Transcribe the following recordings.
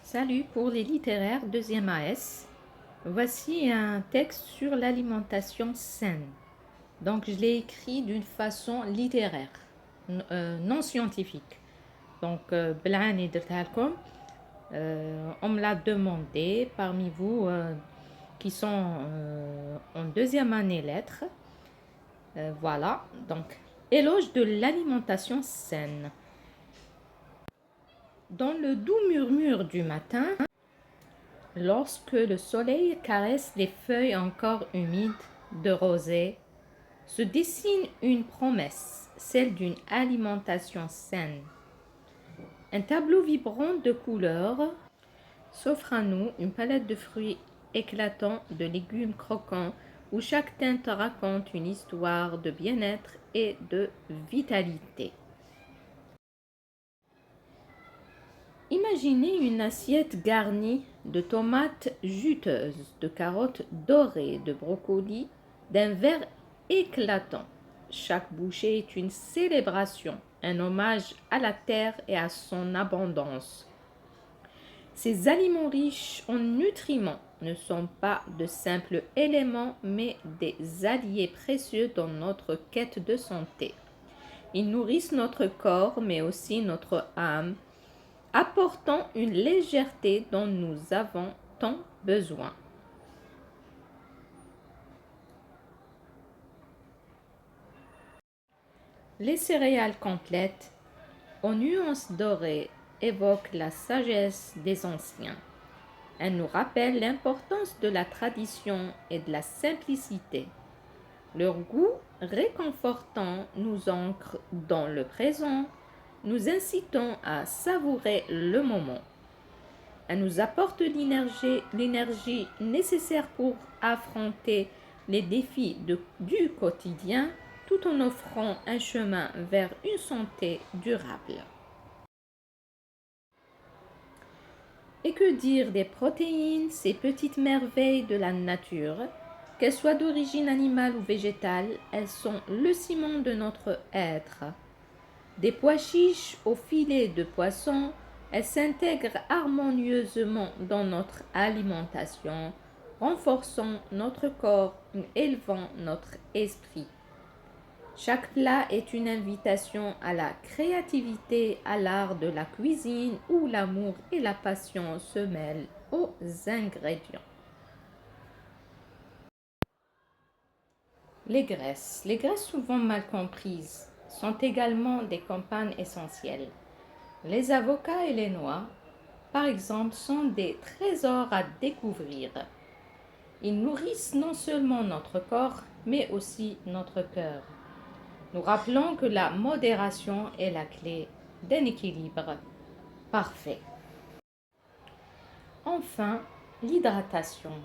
Salut pour les littéraires, deuxième AS. Voici un texte sur l'alimentation saine. Donc je l'ai écrit d'une façon littéraire, non scientifique. Donc بالعاني درتها لكم. On me l'a demandé parmi vous qui sont en deuxième année lettres. Voilà, donc éloge de l'alimentation saine. Dans le doux murmure du matin, lorsque le soleil caresse les feuilles encore humides de rosée, se dessine une promesse, celle d'une alimentation saine. Un tableau vibrant de couleurs s'offre à nous, une palette de fruits éclatants, de légumes croquants, où chaque teinte raconte une histoire de bien-être et de vitalité. Imaginez une assiette garnie de tomates juteuses, de carottes dorées, de brocolis, d'un vert éclatant. Chaque bouchée est une célébration, un hommage à la terre et à son abondance. Ces aliments riches en nutriments ne sont pas de simples éléments, mais des alliés précieux dans notre quête de santé. Ils nourrissent notre corps, mais aussi notre âme, apportant une légèreté dont nous avons tant besoin. Les céréales complètes, aux nuances dorées, évoquent la sagesse des anciens. Elles nous rappellent l'importance de la tradition et de la simplicité. Leur goût réconfortant nous ancre dans le présent, nous incitant à savourer le moment. Elle nous apporte l'énergie nécessaire pour affronter les défis du quotidien tout en offrant un chemin vers une santé durable. Et que dire des protéines, ces petites merveilles de la nature? Qu'elles soient d'origine animale ou végétale, elles sont le ciment de notre être. Des pois chiches au filet de poisson, elles s'intègrent harmonieusement dans notre alimentation, renforçant notre corps et élevant notre esprit. Chaque plat est une invitation à la créativité, à l'art de la cuisine où l'amour et la passion se mêlent aux ingrédients. Les graisses souvent mal comprises, sont également des compagnes essentielles. Les avocats et les noix, par exemple, sont des trésors à découvrir. Ils nourrissent non seulement notre corps, mais aussi notre cœur. Nous rappelons que la modération est la clé d'un équilibre parfait. Enfin, l'hydratation,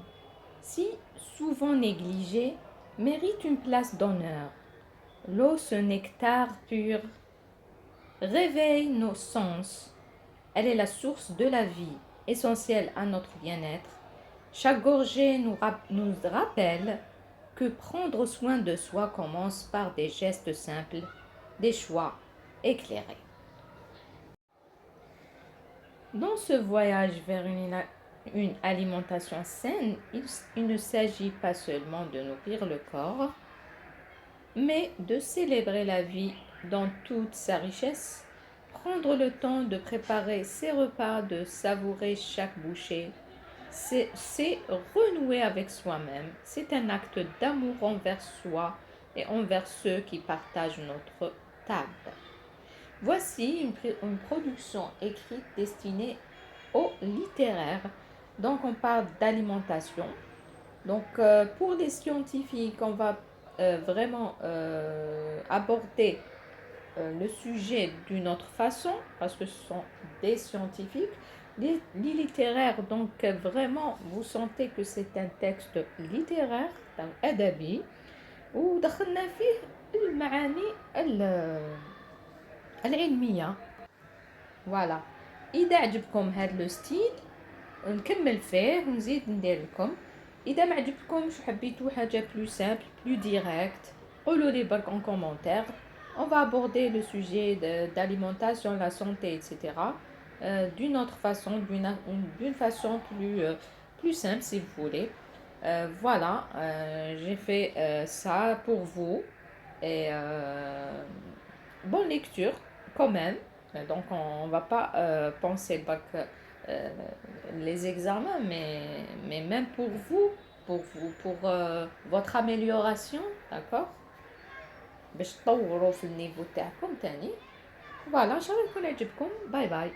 si souvent négligée, mérite une place d'honneur. L'eau, ce nectar pur, réveille nos sens. Elle est la source de la vie, essentielle à notre bien-être. Chaque gorgée nous rappelle que prendre soin de soi commence par des gestes simples, des choix éclairés. Dans ce voyage vers une alimentation saine, il ne s'agit pas seulement de nourrir le corps, mais de célébrer la vie dans toute sa richesse, prendre le temps de préparer ses repas, de savourer chaque bouchée, c'est renouer avec soi-même. C'est un acte d'amour envers soi et envers ceux qui partagent notre table. Voici une production écrite destinée aux littéraires. Donc on parle d'alimentation. Donc pour les scientifiques, on va vraiment aborder le sujet d'une autre façon parce que ce sont des scientifiques. Les littéraires, donc vraiment, vous sentez que c'est un texte littéraire, أدبي ودخلنا فيه المعاني العلمية. فوالا إذا عجبكم هذا لو ستيل نكمل فيه ونزيد ندير لكم. إذا ما عجبكمش وحبيتو حاجة بلو سامبل بلو ديريكت قولوا لي برك en commentaire. On va aborder le sujet d'alimentation, la santé, etc. d'une autre façon, d'une façon plus simple si vous voulez. Voilà, j'ai fait ça pour vous et bonne lecture quand même. Donc on va pas penser le bac, euh, les examens, mais même pour votre amélioration, d'accord. باش تطوروا في النيفو تاعكم تاني. فوالا ان شاء الله يكون عجبكم. باي باي.